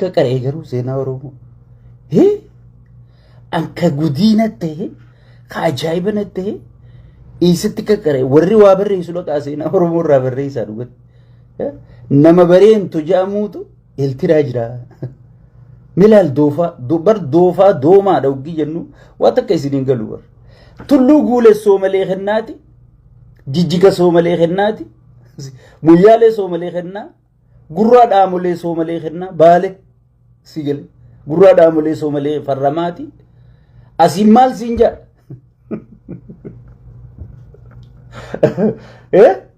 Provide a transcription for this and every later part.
Kakare garuu seenaa Oromoo. Hee? Anka gudiina ta'e, ka ajaa'iba na ta'e, eessatti kakare warri waa barreessu dhaqaa seenaa Oromoo irraa barreessaa dhugatti. Nama bareentu jaamuutu iltiraa jira. Milaal doofaa, doofaa doomaadha uggii jennu waa takka isiniin galu bar. Tulluu guulessoo malee kennaati, jijjiga soo malee kennaati, muyyaalee soo malee kennaa, gurraa dhaamolee soo malee kennaa, baale si gale. Gurraa dhaamolee soo malee farramaati. Asiin maal siin jaa?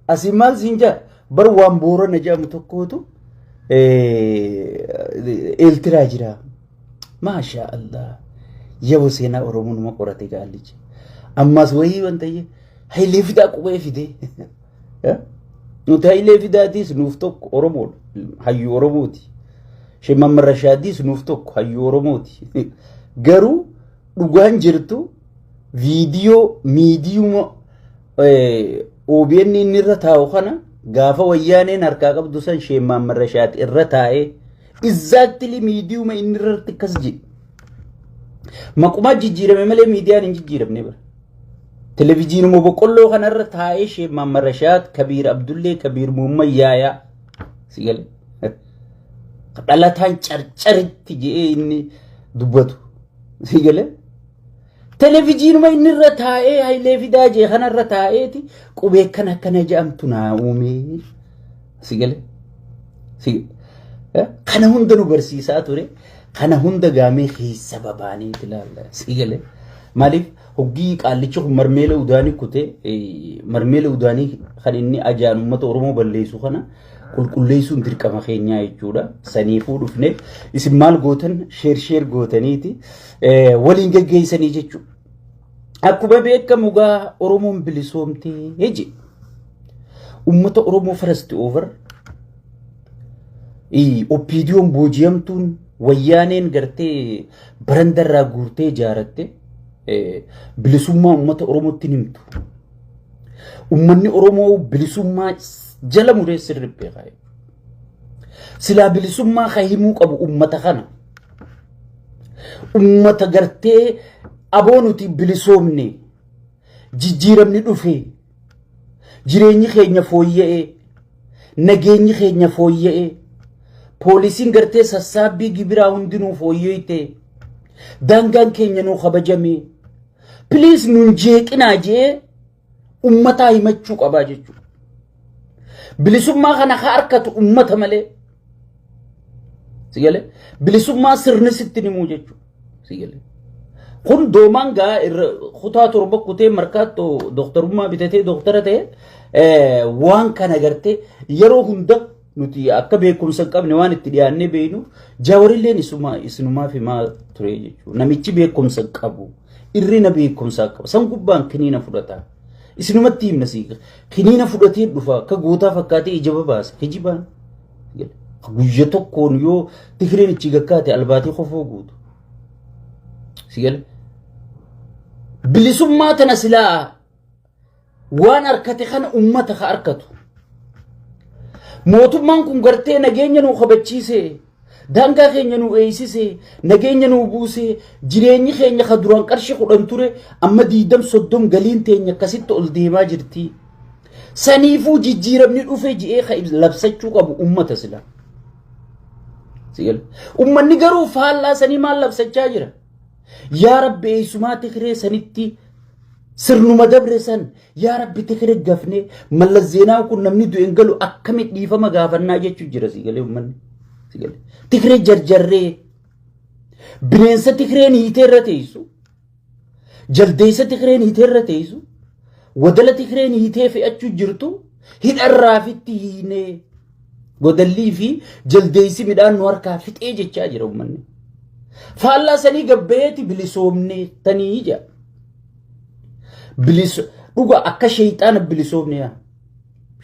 Asiin maal siin jaa? Bar waan boora na jaamu tokkootu iltiraa jira. Maashaa Allah. Yoo seenaa Oromoo nama qorate gaallichi. Ammas wayii wanta ta'e hayilee fidaa qubee fide. Nuti hayilee fidaatiis nuuf tokko Oromoodha. Hayyuu Oromooti. Shimman Rashaadiis nuuf tokko hayyuu Oromooti. Garuu dhugaan jirtu viidiyoo miidiyuma OBN inni irra taa'u kana gaafa wayyaaneen harkaa qabdu san Shimman Rashaad irra taa'ee exactly miidiyuma inni irratti akkas jedhe. Maquma jijjiirame malee miidiyaan hin jijjiiramne bara. Televiziyoonuma boqqolloo kanarra taa'ee Shimman Rashaad, Kabiir Abdullee, Kabiir Muhammad Yaayaa si gale. Dhalataan carcaritti jedhee inni dubbatu si gale. Televiziyoonuma inni irra taa'ee hayilee fidaa jee kanarra taa'eeti qubee kana jedhamtu naa uume si gale. Kana hunda nu barsiisaa ture. Kana hunda gaamee keessa babaanii ilaalla si gale. Maaliif hoggii qaallicha marmeela udaanii kutee marmeela udaanii kan inni ajaan uummata Oromoo balleessu kana qulqulleessuun dirqama keenyaa jechuudha. Saniifuu dhufne isin maal gootan sheer gootaniiti waliin gaggeessanii jechuudha. Akkuma beekamu gaa Oromoon bilisoomtee heje uummata Oromoo first over oppiidiyoon booji'amtuun wayyaaneen gartee barandarraa guurtee ijaaratte bilisummaa uummata Oromootti himtu. Uummanni Oromoo bilisummaa jala muree sirriibbee qabu. Silaa bilisummaa himuu qabu uummata kana. Uummata gartee aboonuti bilisoomne jijjiiramni dhufee jireenyi keenya fooyya'ee nageenyi keenya fooyya'ee poolisiin gartee sassaabbii gibiraa hundinuu fooyya'ee daangaan keenya nuu kabajame please nun jeeqinaa jee ummataa himachuu qabaa jechuudha. Bilisummaa kana harkatu ummata malee si gale bilisummaa sirni sitti himuu jechuudha si gale. Kun doomaan gaa kutaa torba kutee markaatoo doktorummaa bitatee doktara ta'e waan kana gartee yeroo hunda nuti akka beekumsa qabne waan itti dhiyaannee beeynu jaawarilleen isinumaaf himaa ture jechuudha. Namichi beekumsa qabu irrina beekumsa qaba san gubbaan kiniina fudhata. Isinumatti himna siiqa kiniina fudhatee dhufa akka gootaa fakkaatee ija babaasa kijibaan guyya tokkoon yoo Tigreen ichi gakkaate albaatee qofoo guutu si gale. Bilisummaa tana silaa waan harkate kana ummata ka harkatu. Mootummaan kun gartee nageenya nuu kabachiise daangaa keenya nuu eeysise nageenya nuu buuse jireenyi keenya ka duraan qarshii 10 ture amma 20-30 galiin teenya akkasitti ol deemaa jirti. Saniifuu jijjiiramni dhufe ji'ee ka labsachuu qabu ummata sila. Ummanni garuu faallaa sanii maal labsachaa jira? Yaa Rabbi eessumaa Tigree sanitti sirnuma dabre san yaa Rabbi Tigree gafne Mallas Zeenaa kun namni du'een galu akkamitti dhiifama gaafannaa jechuu jira si galee ummanni si galee. Tigree jarjarree bineensa Tigreen hiiteerra teessu jaldeessa Tigreen hiiteerra teessu wadala Tigreen hiitee fe'achuu jirtu hidharraafitti hiinee godallii fi jaldeessi midhaan nu harkaa fixee jechaa jira ummanni. Faallaa sanii gabbeeti bilisoomne tanii ija. Dhuga akka shayxaana bilisoomne yaa.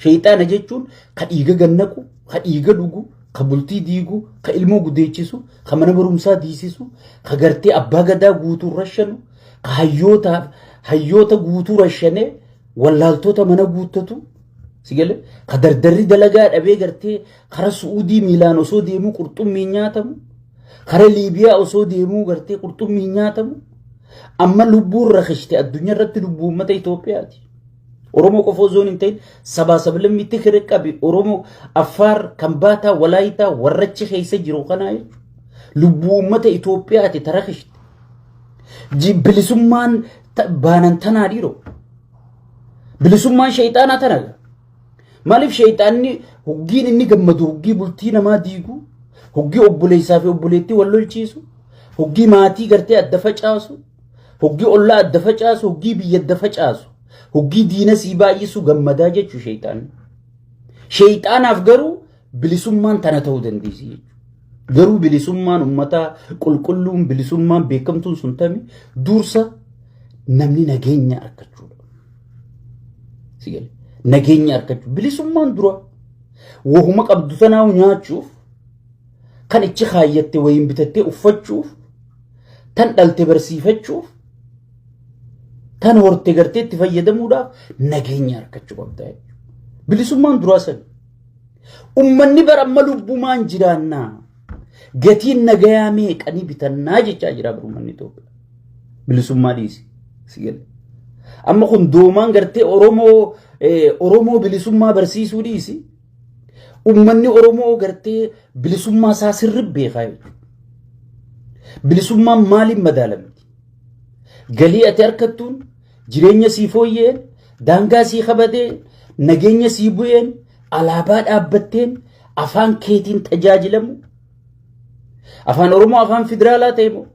Shayxaana jechuun ka dhiiga gannaqu, ka dhiiga dhugu, ka bultii diigu, ka ilmoo gudeechisu, ka mana barumsaa diisisu, ka gartee abbaa gadaa guutuu rashanu, ka hayyoota guutuu rashane, wallaaltota mana guuttatu. Sigale ka dardarri dalagaa dhabee gartee kara Suudii miilaan osoo deemuu qurxummii nyaatamu. Kara Liibiyaa osoo deemuu gartee qurxummii nyaatamu amma lubbuun rakkiste addunyaa irratti lubbuu uummata Itoophiyaati. Oromoo qofa osoo hin ta'in sabaa sablammiitti kira qabi Oromoo Affaar Kambaataa Walaayitaa warrachi keessa jiru kanaa lubbuu uummata Itoophiyaati tarakkiste. Bilisummaan baanan tanaa dhiiroo. Bilisummaan shayxaanaa tanaga. Maaliif shayxaanni hoggiin inni gammadu hoggii bultii namaa diigu, hoggii obboleessaa fi obboleettii wal lolchiisu, hoggii maatii gartee adda facaasu, hoggii ollaa adda facaasu, hoggii biyya adda facaasu, hoggii diina sii baay'isu gammadaa jechuu shayxaanni. Shayxaanaaf garuu bilisummaan tana ta'uu dandeessi jechuudha. Garuu bilisummaan uummataa qulqulluun bilisummaan beekamtuun sun tami dursa namni nageenya argachuudha. Sigalee nageenya argachuu bilisummaan dura wahuma qabdu sanaa nyaachuuf kan ichi kaayyatte wayin bitattee uffachuuf tan dhalte barsiifachuuf tan horte gartee itti fayyadamuudhaaf nageenya argachuu qabda. Bilisummaan dura san ummanni baramma lubbumaan jiraannaa gatiin nagayaa meeqanii bitannaa jechaa jira ummanni Itoophiyaa. Bilisummaa dhiisi sigalee. Amma kun doomaan gartee Oromoo bilisummaa barsiisuu dhiisi. Ummanni Oromoo gartee bilisummaa isaa sirriitti beekaa jechuudha. Bilisummaan maaliin madaalamti? Galii ati harkattuun jireenya sii fooyyeen, daangaa sii qabateen, nageenya sii bu'een, alaabaa dhaabbatteen, afaan keetiin tajaajilamu. Afaan Oromoo afaan federaalaa ta'e moo?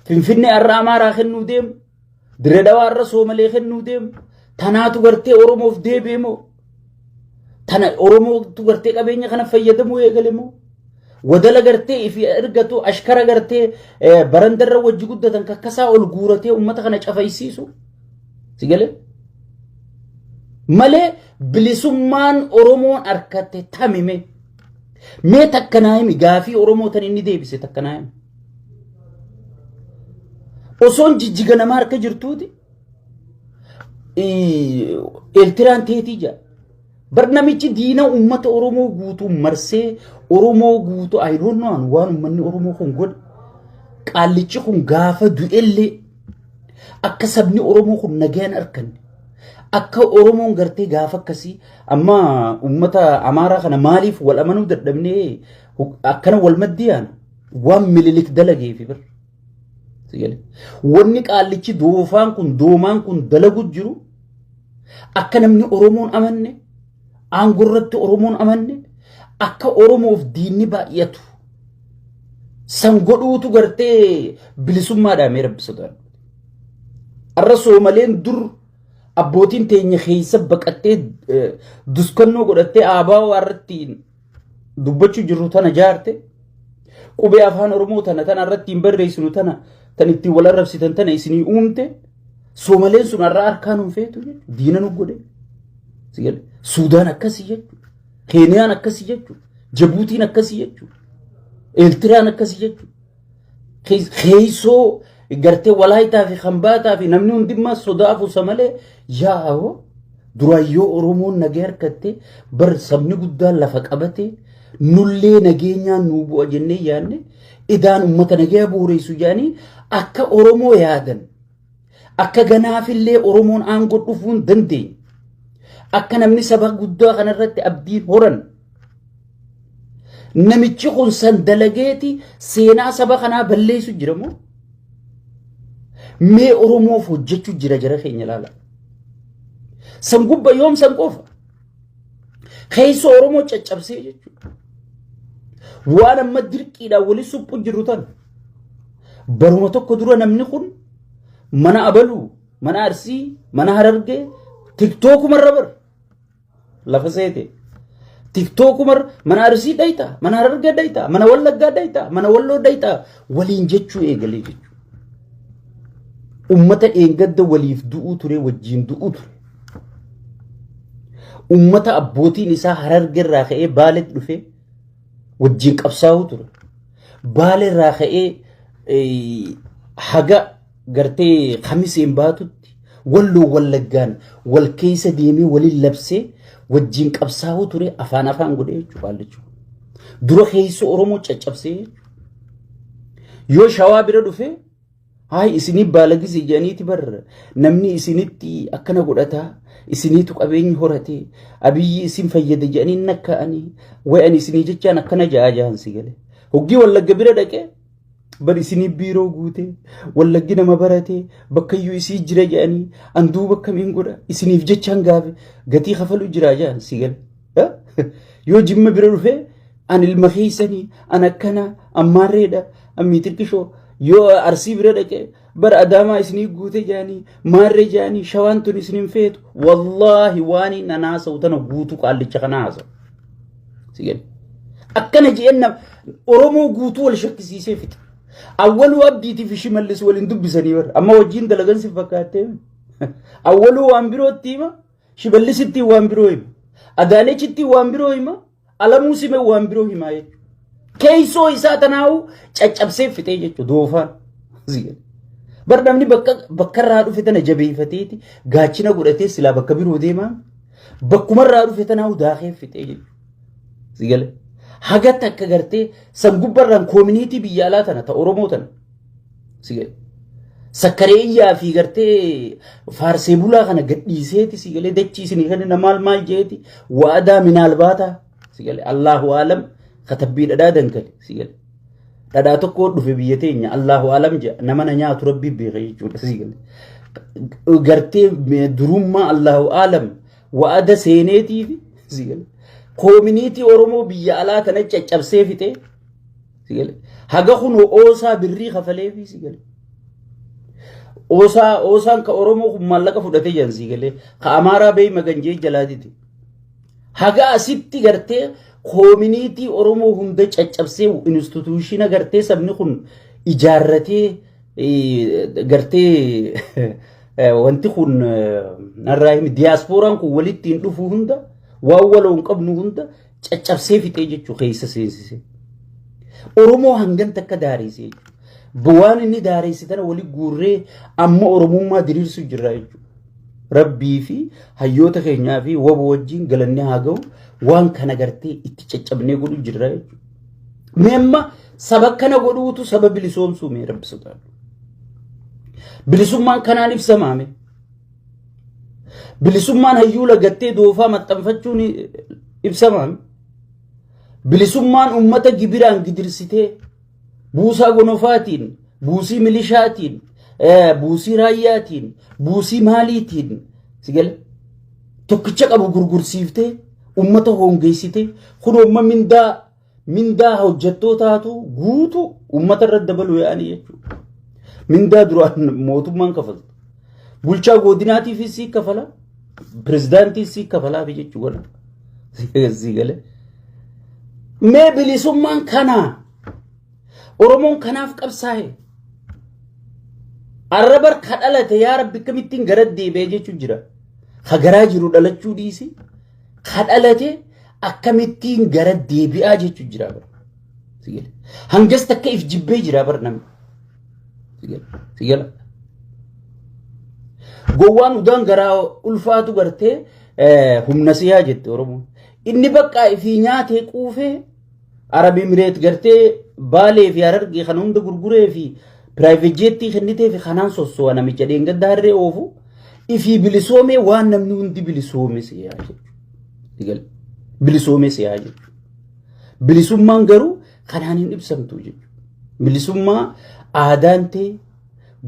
Finfinnee har'a Amaaraa kennuu deemu. Diredawaa irra Soomalee kennuu deemu. Tanaatu gartee Oromoof deebi'e moo? Tana Oromootu gartee qabeenya kana fayyadamuu eegale moo? Wadala gartee ifi ergatu ashkara gartee barandarra wajji guddatan kakkasaa ol guuratee uummata kana cafaysiisu. Sigalee? Malee bilisummaan Oromoon harkatte tamime. Mee takkanaa himi gaafii Oromoo tan inni deebise takkanaa himi. Osoon jijjiga namaa harka jirtuuti Eertiraan teetii jaa. Bar namichi diina uummata Oromoo guutuu marsee Oromoo guutuu ayroonnaan waan uummanni Oromoo kun godhe qaallichi kun gaafa du'ellee akka sabni Oromoo kun nagaan arganne akka Oromoon gartee gaafa akkasii amma uummata Amaaraa kana maaliif wal amanuu dadhabnee akkana wal maddiyaan waan mililik dalageefi bir. Wanni qaallichi doomaan kun dalagu jiru akka namni Oromoon amanne aangurratti Oromoon amanne akka Oromoof diinni baay'atu san godhuutu gartee bilisummaadhaan mee rabbisatu. Arra Soomaleen dur abbootiin teenya keessa baqattee duskannoo godhattee aabaa warratti dubbachuu jirru tana jaarte qubee afaan Oromoo tana irratti hin barreessinu tana tan itti wal arrabsitan tana isinii uumte Soomaleen sun har'a harkaan hin feetu diina nu godhe. Sigalee Suudaan akkasii jechuudha. Keeniyaan akkasii jechuudha. Jabuutiin akkasii jechuudha. Eertiraan akkasii jechuudha. Keessoo gartee Walaayitaa fi Kambaataa fi namni hundummaa sodaafuusa malee yaa'oo duraayyoo Oromoon nagee harkattee bar sabni guddaan lafa qabatee nullee nageenyaan nuu bu'a jennee yaadne idaan uummata nagee buureessu jedhanii akka Oromoo yaadan akka ganaafillee Oromoon aangoo dhufuu hin dandeenye akka namni saba guddaa kanarratti abdiin horan namichi kun san dalageeti seenaa saba kanaa balleessu jira moo? Mee Oromoof hojjechuu jira jara keenya ilaala. San gubba yoom san qofa keessa Oromoo caccabsee jechuudha. Waan amma dirqiidhaan wali suphu jiru tan baruma tokko dura namni kun mana Abaluu, mana Arsii, mana Harargee tiktookuma bar lafa seete tiktokuma mana Arsii dayta, mana Harargee dayta, mana Wallaggaa dayta, mana Walloo dayta waliin jechuu eegalee jechuudha. Ummata eengadda waliif du'uu ture wajjin du'uu ture. Ummata abbootiin isaa Harargee irraa ka'ee Baaleetti dhufee wajjin qabsaa'uu ture. Baalee irraa ka'ee haga gartee Khamiseen baatutti Walloo Wallaggaan wal keessa deemee waliin labsee wajjin qabsaa'uu ture afaan godhee jechuudha. Dura keessa Oromoo caccabsee yoo shawaa bira dhufe hayi isinii baalagisi jedhaniiti barra namni isinitti akkana godhataa isiniitu qabeenyi horate abiyyi isin fayyada jedhanii nakka'anii wayan isinii jechaan akkana ja'aa si gale hoggii wallagga bira dhaqe bar isinii biiroo guute wallaggi nama barate bakkayyuu isii jira jedhanii anduu bakka miin godha isiniif jechaan gaafe gatii kafalu jira ja'an si gale yoo jimma bira dhufe an ilma keessanii an akkana ammaarreedha ammii tirkishoo yoo arsii bira dhaqe bar adaamaa isinii guute jedhanii maarree jedhanii shawaan tun isiniin feetu wallaahi waanii nanaasa utana guutuu qaallicha kana haasa si gale akkana jeenna oromoo guutuu wal shakkisiisee fixe awwaluu abdiitiif ishii mallis waliin dubbisanii bar amma wajjiin dalagan si fakkaattee awwaluu waan birootti hima shiballisitti waan biroo hima adaanechitti waan biroo hima alamuu sime waan biroo himaa jechuudha keeysoo isaa tanaa'u caccabsee fixee jechuudha doofaan zigale bar namni bakka irraa dhufe tana jabeeffateeti gaachina godhatee silaa bakka biroo deemaa bakkuma irraa dhufe tanaa'u daakee fixee jechuudha zigale hagat akka gartee sangubbarraan koominiitii biyya alaa tana ta oromoo tana zigale sakkareeyyaa fi gartee faarsee bulaa kana gadhiiseeti zigale dachiisanii kana maal jeeti waadaa minaalbaataa zigale allahu alam katabbii dhadhaa dankale zigale dhadhaa tokko dhufe biyya teenya allahu alam jedha nama na nyaatu rabbii beeka jechuudha zigale gartee durummaa allahu alam waada seeneetiif zigale koominiitii oromoo biyya alaa tana caccabsee fixe zigale haga kunoo oosaa birrii kafaleefi zigale oosaan ka oromoo kun maallaqa fudhatee jiran zigale ka amaaraa beey maganjee jalaatiti haga asitti gartee koominiitii oromoo hunda caccabsee instituushina gartee sabni kun ijaarratee gartee wanti kun narraa himi diyaaspooraan kun walitti hin dhufu hunda waan waloon qabnu hunda caccabsee fixee jechuu keessa seensise oromoo hangan takka daareessee bu'aan inni daareesse tana wali guurree amma oromummaa diriirsu jirra jechuudha rabbii fi hayyoota keenyaa fi waba wajjin galanne haa ga'u waan kana gartee itti caccabnee godhu jirra jechuudha meemma saba kana godhuutu saba bilisoomsuu mee rabbi sodaadhu bilisummaan kanaan ibsamaame bilisummaan hayyuu lagattee doofaa maxxanfachuun ibsamaame bilisummaan ummata gibiraan gidirsitee buusaa gonofaatiin buusii milishaatiin buusii raayyaatiin buusii maaliitiin sigale tokkicha qabu gurgursiiftee ummata hongeessitee kun umma mindaa hojjettootaatu guutu ummata irra dabalu yaani jechuudha mindaa duraan mootummaan kafaltu bulchaa godinaatiif si kafala pirezidaantii si kafalaa fi jechuudha sigale mee bilisummaan kanaa oromoon kanaaf qabsaa'e arrabar kadhalate yaa rabbi kamittiin gara deebi'ee jechuun jira hagaraa jiru dhalachuu dhiisi kadhalate akkamittiin gara deebi'aa jechuun jira sigale hangas takka if jibbee jira bar namni sigale gowwaan udaan garaa ulfaatu gartee humna siyaa jette oromoon inni bakka ifii nyaatee quufee arabi emireet gartee baalee fi harargee kan hunda gurguree fi private jetii kennitee fi kanaan sosso'a namicha dheengadda harree oofu ifii bilisoomee waan namni hundi bilisoome siyaa jechuudha bilisoome siyaa jechuudha bilisummaan garuu kanaan hin ibsamtu jechuudha bilisummaa aadaan ta'e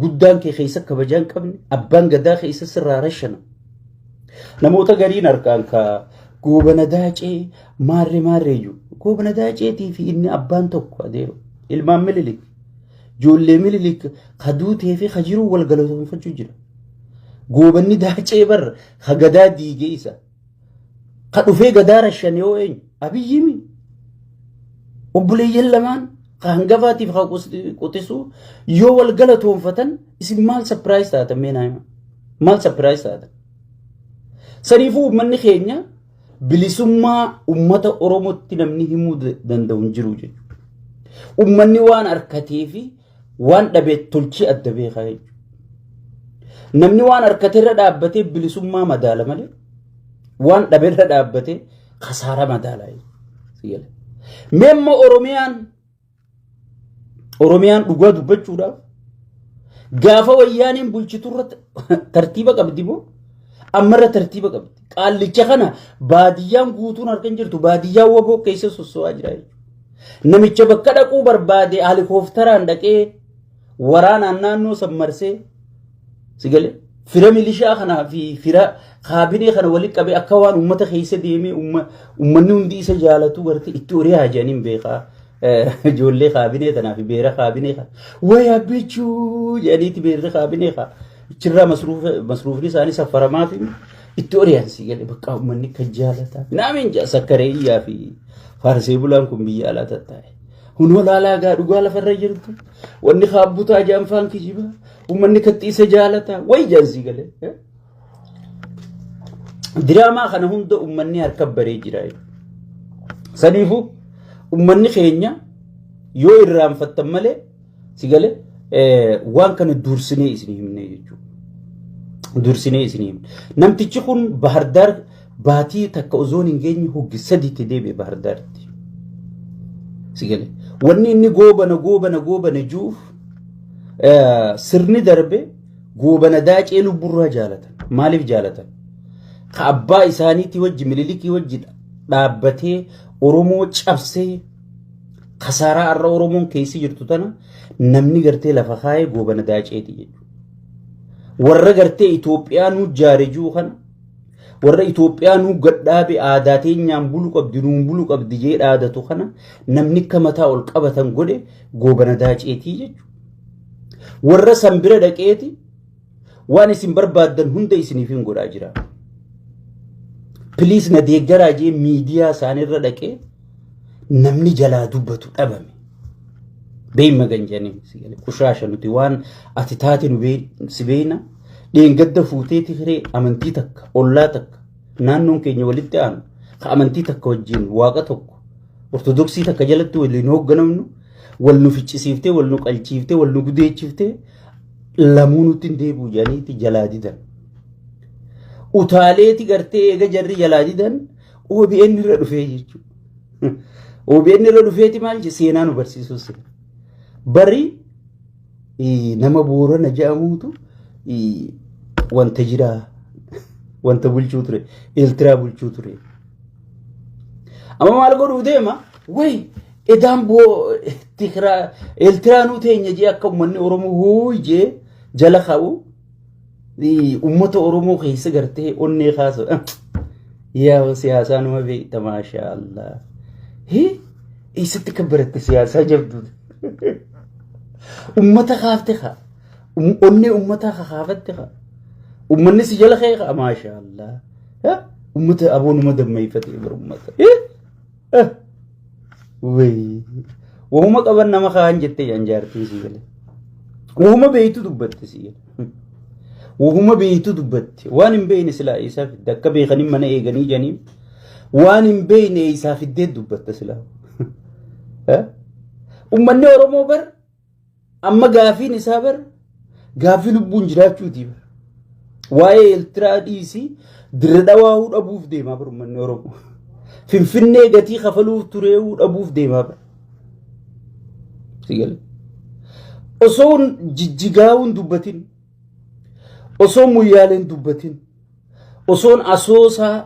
guddaan kee keessa kabajaan qabne abbaan gadaa keessa sirraa rashana namoota gariin harkaan ka goobana daacee maarreeyyuu goobana daaceetii fi inni abbaan tokko adeero ilmaan mililik ijoollee mililik kaduutee fi kajiruu wal galatoonfachuu jira goobanni daacee bar ka gadaa diigee isa ka dhufee gadaa rashan yoo eenyu abiyyimi obboleeyyan lamaan ka hangafaatiif ka qotisuu yoo wal galatoonfatan isin maal sapiraayis taatan meenaayima maal sapiraayis taatan saniifuu uummanni keenya bilisummaa ummata oromootti namni himuu danda'u hin jiru jechuudha ummanni waan harkatee fi waan dhabee tolchii adda beekaa jechuudha namni waan harkatee irra dhaabbatee bilisummaa madaala malee waan dhabee irra dhaabbatee kasaara madaalaa jechuudha meemma oromiyaan Oromiyaan dhugaa dubbachuudhaaf gaafa wayyaaniin bulchiturra tartiiba qabdi moo ammarra tartiiba qabdi. Qaallicha kana baadiyyaan guutuun harkan jirtu baadiyyaan waboo keessa sosso'aa jira jechuudha. Namicha bakka dhaquu barbaade helikoophteraan dhaqee waraanaan naannoo sammarsee sigalee fira milishaa kanaa fi fira kaabinee kana walitti qabee akka waan uummata keessa deemee uummanni hundi isa jaalatu gartee itti horiyaa jedhaniin beekaa. Ijoollee kaabinee tanaa fi beera kaabinee kana wayaa bichuu jedhaniiti beerri kaabinee kana achirraa masruufni isaanii saffaramaa fi itti horiyaan sigalee bakka uummanni kan jaalata. Naamiin sakkareeyyaa fi faarsee bulaan kun biyya alaa tattaa'e. Hunoo laalaa gaa dhugaa lafarra jirtu wanni kaabbutaa jaanfaan kijiba uummanni kattiisa jaalata wayi jaansi galee. Diraamaa kana hunda uummanni harka baree jira. Saniifuu uummanni keenya yoo irraanfattan malee sigalee waan kana dursinee isin himne jechuudha. Dursinee isin himne. Namtichi kun Bahardaar baatii takka ozoon hin geenye hoggi sadiitti deebi'e Bahardaaritti. Sigalee wanni inni goobana juuf sirni darbe goobana daacee lubburraa jaalatan. Maaliif jaalatan? Ka abbaa isaaniitii wajji Minilikii wajji dhaabbatee Oromoo cabsee kasaaraa har'a Oromoon keessa jirtu tana namni gartee lafa kaayee goobana daaceeti jechuudha. Warra gartee Itoophiyaa nu jaarejuu kana warra Itoophiyaa nu gadhaabe aadaa teenyaan bulu qabdi nuun bulu qabdi jee dhaadatu kana namni akka mataa ol qabatan godhe goobana daaceetii jechuudha. Warra sanbira dhaqeeti waan isin barbaaddan hunda isiniif hin godhaa jira. Piliis na deeggaraa jee miidiyaa isaaniirra dhaqee namni jalaa dubbatu dhabame. Beeyma ganjanii kushaasha nuti waan ati taate nu si beeyna dheengadda fuuteeti hiree amantii takka ollaa takka naannoon keenya walitti aanu ka amantii takka wajjin waaqa tokko ortodoksii takka jalatti waliin hoogganamnu wal nu ficcisiiftee wal nu qalchiiftee wal nu gudeechiftee lamuu nutti hin deebi'u jedhaniiti jalaa didan. Utaaleeti gartee eega jarri jalaa didan OBN irra dhufee jechuudha. OBN irra dhufeeti maal je seenaa nu barsiisuus. Bari nama Boorana jedhamuutu wanta jira wanta bulchuu ture Eeltiraa bulchuu ture. Amma maal godhuu deema way edaan boo tikraa Eeltiraa nu teenya jee akka uummanni Oromoo hooy jee jala qabu ummata Oromoo keessa gartee onnee kaasu yaa siyaasaa nama beekta maashaa Allah. Eessatti kan baratte siyaasaa jabduu ummata kaafte kaa onnee ummataa kakaafatte kaa ummanni si jala kee kaa maashaa Allah. Ummata aboonuma dammeeyfatee bar ummata way wahuma qaban nama kaan jettee anjaartii si galee wahuma beeytu dubbatte si galee. Wahuma beeytu dubbatti waan hin beeyne silaa isaa fidde akka beekanii mana eeganii janiin waan hin beeyne isaa fiddee dubbatta silaa. Uummanni Oromoo bar amma gaafiin isaa bar gaafii lubbuun jiraachuutii bar waa'ee Eeltiraa dhiisii dirra dhawaa'uu dhabuuf deemaa bar uummanni Oromoo. Finfinnee gatii kafaluuf tureewuu dhabuuf deemaa bar. Sigalee osoon jijjigaawuun dubbatin. Osoon muyyaaleen dubbatin osoon asoosaa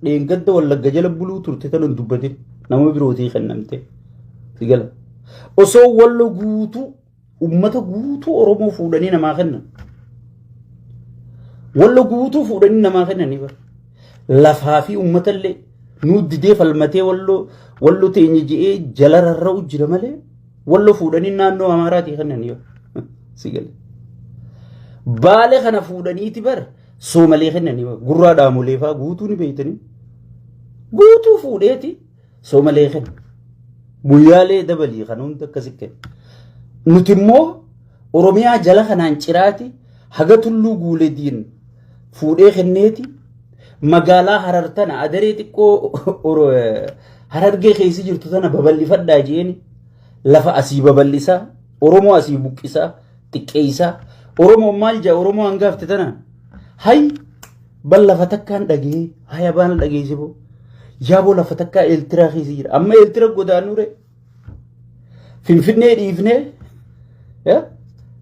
dheengadda wallagga jala buluu turte tanan dubbatin nama birootii kennamte sigala osoo wallo guutuu ummata guutuu Oromoo fuudhanii namaa kennan wallo guutuu fuudhanii namaa kennanii bar lafaa fi ummatallee nu didee falmatee wallo teenye je'ee jala rarra'u jira malee wallo fuudhanii naannoo Amaaraatii kennanii bar sigala. Baale kana fuudhaniiti bar Soomalee kennanii gurraa dhaamolee faa guutuu ni beeytanii guutuu fuudheeti Soomalee kenna muyyaalee dabalii kana hunda akkasi kenna. Nuti immoo Oromiyaa jala kanaan ciraati haga tulluu guuleediin fuudhee kenneeti magaalaa Harar tana adaree xiqqoo Harargee keessa jirtu tana babal'ifadhaa jeeni lafa asii babal'isaa Oromoo asii buqqisaa xiqqeessaa. Oromoo maal jaa Oromoo hangaafte tana hay bal lafa takkaan dhagee haya baana dhageesse boo yaaboo lafa takkaa Eeltiraa keessa jira amma Eeltira godaanure Finfinnee dhiifnee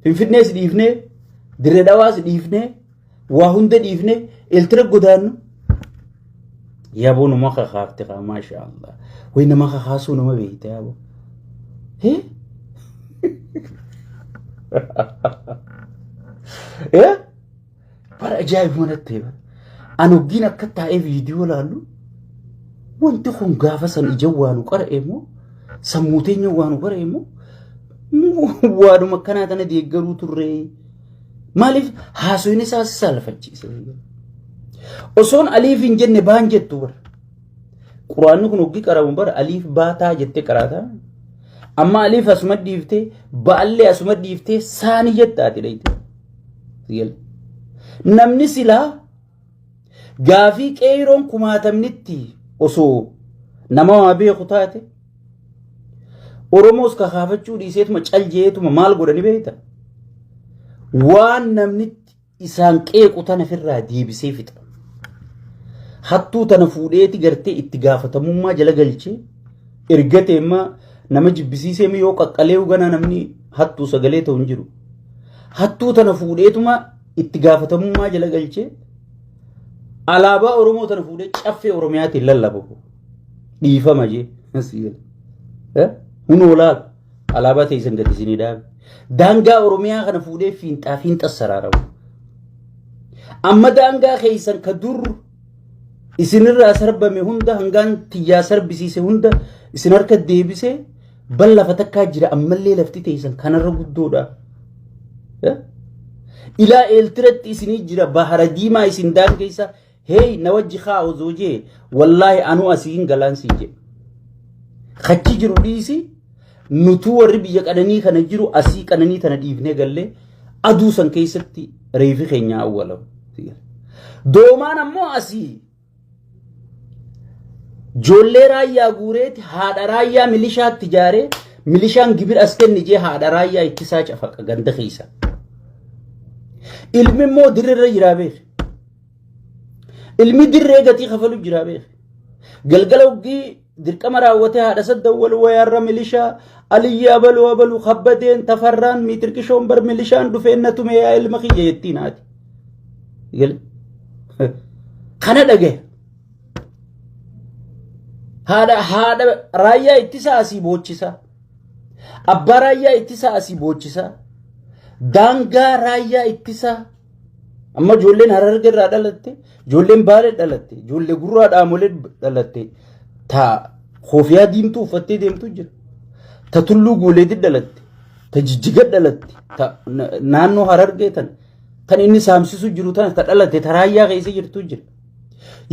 Finfinnees dhiifnee Dirree Dhawaas dhiifnee waa hunda dhiifnee Eeltira godaannu yaaboo nama kakaafte kaa maasha Allah way nama kakaasuu nama beekta yaaboo bara ajaa'ibuma natti bara an hoggiin akka taa'ee viidiyoo laallu wanti kun gaafa san ija waanu qara'e moo sammuu teenya waanu qara'e moo waanuma akkanaa tana deeggaruu turre maaliif haasawni isaas salphachiise osoon aliif hin jenne baan jettu bara quraanni kun hoggii qaramu bara aliif baataa jette qaraata amma aliif asuma dhiiftee baallee asuma dhiiftee saani jettaati dhayte namni silaa gaafii qeeroon kumaatamnitti osoo nama waa beeku taate Oromoos kakaafachuu dhiiseetuma caljeetuma maal godhani beekta waan namnitti isaan qeequ tana firraa deebisee fixa hattuu tana fuudheeti gartee itti gaafatamummaa jala galchee ergatee immoo nama jibbisiisee yoo qaqqalee ugana namni hattuu sagalee ta'u hin jiru hattuu tana fuudheetuma itti gaafatamummaa jala galchee alaabaa Oromoo tana fuudhee caffee Oromiyaatiin lallababu dhiifama jee hunoolaal alaabaa teessan gadi isinii dhaabe daangaa Oromiyaa kana fuudhee fiinxaa saraaramu amma daangaa keessan ka dur isinirraa sarbame hunda hangaan tiyyaa sarbisiise hunda isin harka deebisee ballafa takkaa jira ammallee lafti teessan kanarra guddoodha ilaa Eeltiratti isinii jira bahara diimaa isin daangeessa hey na wajji khaa'u zoojee wallaahi anu asiin galaansi je khachi jiru dhiisi nutu warri biyya qananii kana jiru asii qananii tana dhiifnee gallee aduu san keessatti reefi keenya awwalamu doomaan ammoo asii joollee raayyaa guureeti haadha raayyaa milishaatti jaaree milishaan gibir as kenni jee haadha raayyaa ittisaa cafaqa ganda keessa ilmi immoo dirreerra jiraa beek ilmi dirree gatii kafalu jiraa beek galgala hoggii dirqama raawwatee haadha saddawwal wayaarra milishaa aliyyi abalu khabbadeen tafarraan miitirqishoon bar milishaan dhufeenna tume yaa ilma kiyya jettiin haati kana dhagaye haadha raayyaa ittisaa asii boochisa abbaa raayyaa ittisaa asii boochisa daangaa raayyaa ittisaa amma ijoolleen Hararge irraa dhalatte ijoolleen Baalee dhalatte ijoollee Gurraa Dhaamolee dhalatte ta koofiyaa diimtuu uffattee deemtu jira ta Tulluu Gooleetti dhalatte ta Jijjiga dhalatte ta naannoo Harargee tan inni saamsisu jiru tan ta dhalatte ta raayyaa keessa jirtu jira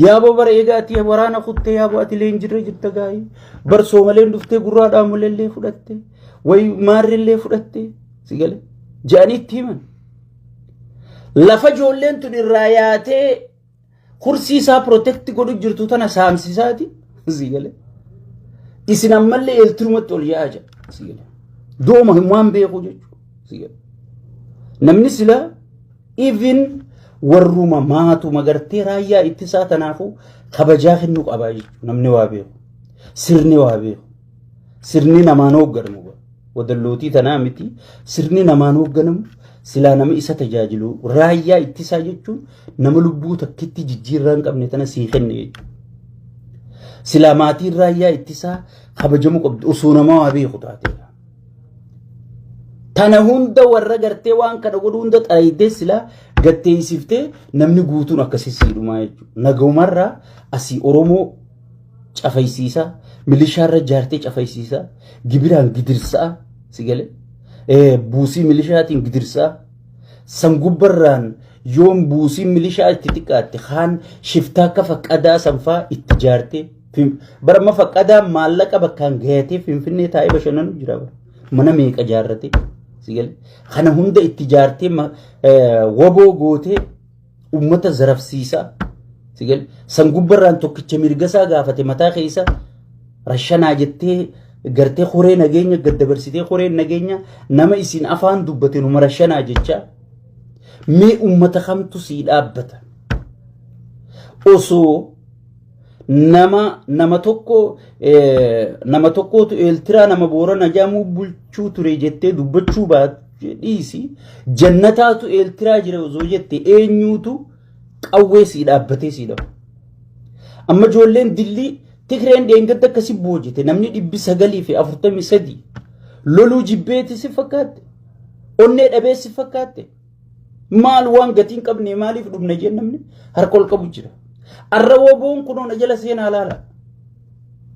yaaboo bara eegaati waraana kuttee yaaboo ati leenjirra jirta gaayii bar Soomaleen dhuftee Gurraa Dhaamolee illee fudhatte way Maarri illee fudhatte sigale jaanitti himan lafa ijoolleen tun irraa yaatee kursii isaa protect godhu jirtu tana saamsisaati sigale isin ammallee Eeltirumatti ol yaaja sigale dooma himaan beeku jechuudha sigale namni sila even warruma maatu magartee raayyaa ittisaa tanaafu kabajaa kennu qabaa jechuudha namni waa beeku sirni namaan hoogganamu wadallootii tanaa miti sirni namaan hoogganamu silaa nama isa tajaajilu raayyaa ittisaa jechuun nama lubbuu takkitti jijjiirraa hin qabne tana sii kenne jechuudha silaa maatiin raayyaa ittisaa kabajamu qabdu osoo nama waa beeku taate tana hunda warra gartee waan kana godhu hunda xaraydee silaa gatteessiftee namni guutuun akkasii siidhumaa jechuudha nagamarraa asii Oromoo cafaysiisaa milishaarra jaartee cafaysiisaa gibiraan gidirsaa sigale buusii milishaatiin gidirsaa sangubbarraan yoom buusii milishaa itti xiqqaatte kaan shiftaa akka faqqadaa sanfaa itti jaartee barama faqqadaa maallaqa bakkaan gayatee Finfinnee taa'ee bashannanu jira mana meeqa jaarrate sigale kana hunda itti jaartee waboo gootee ummata zarafsiisaa sigale sangubbarraan tokkicha mirgasaa gaafate mataa keessa rashanaa jettee gartee qoree nageenya gaddabarsitee qoree nageenya nama isin afaan dubbate numa rashanaa jecha mee ummata kamtu sii dhaabbata osoo nama tokkootu Eeltiraa nama Boorana jaamuu bulchuu ture jettee dubbachuu dhiisi jannataatu eeltiraa jira osoo jette eenyuutu qawwee sii dhaabbatee sii dhabu. Amma ijoolleen dillii Tigreen dheengadda akkasii boojite namni 943 loluu jibbeeti si fakkaatte onnee dhabee si fakkaatte maal waan gatiin qabne maaliif dhumna jennamne harka ol qabu jira. Arrawoo boon kunoona jala seenaa laala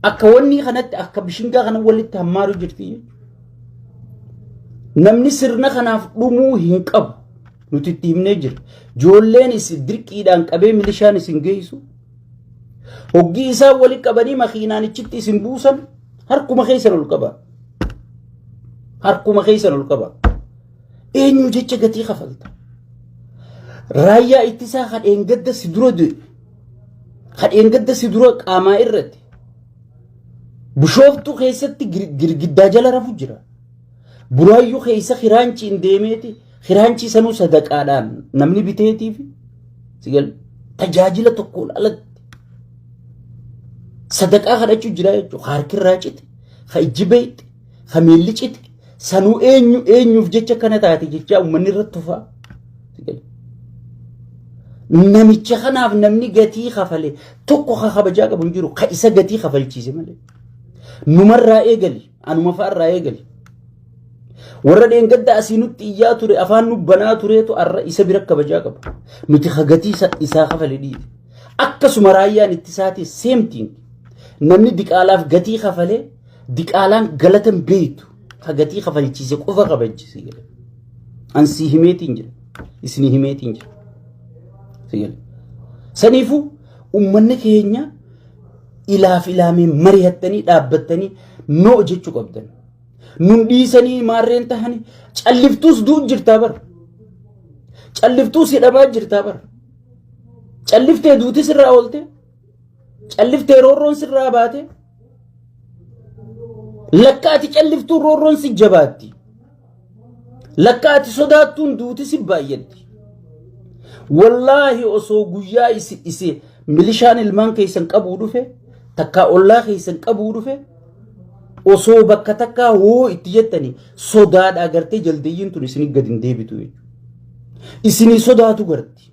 akka wanni kanatti akka bishingaa kana walitti hammaaru jirti. Namni sirna kanaaf dhumuu hin qabu nuti itti himnee jira. Ijoolleen isin dirqiidhaan qabee milishaan isin geessu hoggii isaa wali qabanii makiinaanichitti isin buusan harkuma keessan ol qaba. Harkuma keessan ol qaba. Eenyu jecha gatii kafalta. Raayyaa ittisaa kadheen gadda si dura du'e. Kadheen gadda si dura qaamaa irratti. Bishooftuu keessatti girgiddaa jala rafu jira. Buraayyuu keessa khiraanchi hin deemeeti. Khiraanchi sanuu sadaqaadhaan namni biteetiif sigal tajaajila tokkoon alatti sadaqaa kadhachuu jira jechuudha. Harkirraa cite, ha ijji beeyte, ha miilli cite sanuu eenyuuf jecha kana taate jecha uummanni irratti tufaa. Namicha kanaaf namni gatii kafale tokko ha kabajaa qabu hin jiru. Ka isa gatii kafalchiise malee. Numarraa eegali, anuma fa'arraa eegali. Warra dheengadda asii nutti iyyaa ture afaan nu banaa tureetu arra isa bira kabajaa qaba. Nuti ha gatii isaa kafale dhiite. Akkasuma raayyaan ittisaati same thing. Namni diqaalaaf gatii kafale diqaalaan galatan beeytu ha gatii kafalchiise qofa kabajjisi jedha. Ansi himeetiin jira. Isni himeetiin jira. Saniifuu uummanni keenya ilaaf ilaamee mari'attanii dhaabbattanii noo jechuu qabdan. Nun dhiisanii maarreen tahanii calliftuus du'u jirtaa bara. Calliftuus hidhamaa jirtaa bara. Calliftee duuti sirraa oolte. Calliftee roorroon sirraa baate. Lakkaati calliftuu roorroon si jabaatti. Lakkaati sodaattuun duuti si baay'atti. Wallaahi osoo guyyaa isi milishaan ilmaan keessan qabuu dhufe takkaa ollaa keessan qabuu dhufe osoo bakka takkaa hoo itti jettanii sodaadha agartee jaldeeyyiin tun isinii gad hin deebitu jechuudha. Isinii sodaatu garti.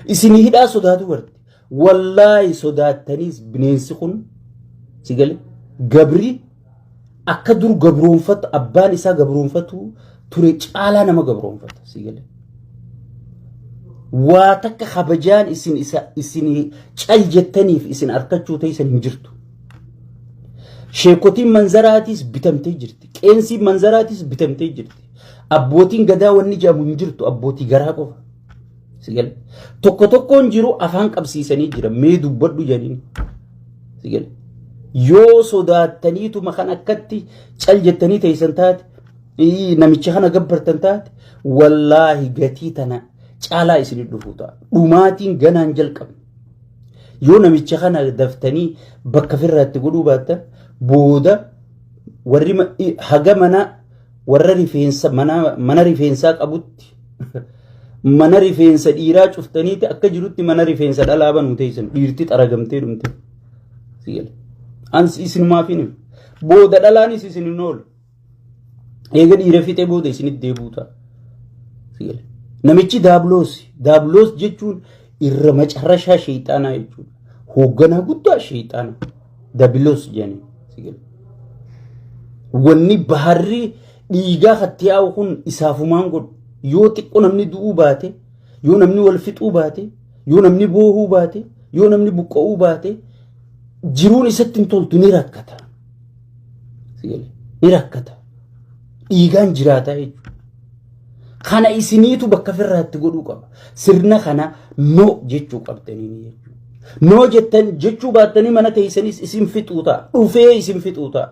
Isinii hidhaa sodaatu garti. Wallaahi sodaattaniis bineensi kun sigale gabri akka dur gabroonfatu abbaan isaa gabroonfatu ture caalaa nama gabroonfata sigale. Waa takka kabajaan isin cal jettaniif isin arkachuu ta'isan hin jirtu. Sheekotiin manzaraatis bitamtee jirti. Qeensiin manzaraatis bitamtee jirti. Abbootiin gadaa wanni jedhamu hin jirtu abbootii garaa qofa. Sigal. Tokkoon jiru afaan qabsiisanii jira. Mee dubbadhu jedhanii. Sigal. Yoo sodaattaniitu makan akkatti cal jettanii ta'isan taate namicha kana gabbartan taate wallaahi gatii tana caalaa isin dhufuu ta'a. Dhumaatiin ganaan jalqabe. Yoo namicha kana daftanii bakka firraatti godhuu baattan booda warri haga warra rifeensa mana rifeensaa qabutti mana rifeensa dhiiraa cuftaniiti akka jirutti mana rifeensa dhalaa banuu teessan dhiirti xaragamtee dhumte. Sigale. Ansi isinumaaf hin booda dhalaanis isin hin oolu. Eega dhiira fixee booda isinitti deebuu ta'a. Sigale. Namichi daabloos jechuun irra macarrashaa sheexaanaa jechuudha. Hoogganaa guddaa sheexaana. Daabloos jedhanii. Wanni baharri dhiigaa hatti yaa'u kun isaafumaan godhu. Yoo xiqqoo namni du'uu baate, yoo namni wal fixuu baate, yoo namni boohuu baate, yoo namni buqqa'uu baate, jiruun isatti hin toltu ni rakkata. Ni rakkata. Dhiigaan jiraataa jechuudha. Kana isiniitu bakka firraatti godhuu qaba. Sirna kana no jechuu qabdanii jechuudha. No jettan jechuu baattanii mana teessanis isin fixuu ta'a. Dhufee isin fixuu ta'a.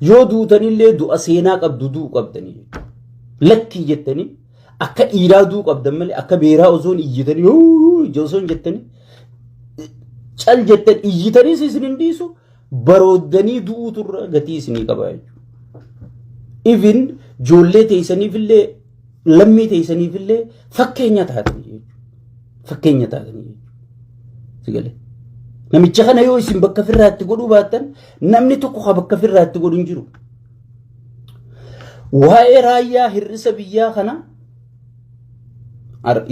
Yoo duutanillee du'a seenaa qabdu du'uu qabdanii. Lakkii jettanii akka dhiiraa du'uu qabdan malee akka beeraa osoon iyyitanii osoon jettanii cal jettan iyyitaniis isin hin dhiisu barooddanii du'uu turre gatii isinii qaba jechuudha. Even ijoollee teessaniifillee lammii teessaniifillee fakkeenya taatanii jechuudha. Fakkeenya taatanii jechuudha. Namicha kana yoo isin bakka firraatti godhuu baattan namni tokko bakka firraatti godhu hin jiru. waa'ee raayyaa hir'isa biyyaa kana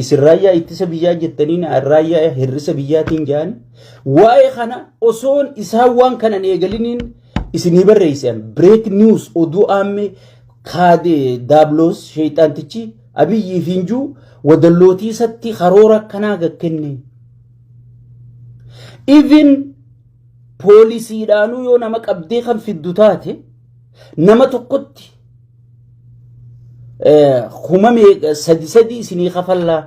isin raayyaa ittisa biyyaa jettaniin raayyaa hir'isa biyyaatiin jaan waa'ee kana osoon isaan waan kanan eegaliniin isinii barreessan break news oduu aamme kaade daabloos shayxaantichi abiyyi finjuu wadallootii satti karoora kanaa gakkenne even poolisiidhaanuu yoo nama qabdee kan fiddu taate nama tokkotti humame sadi isinii kafallaa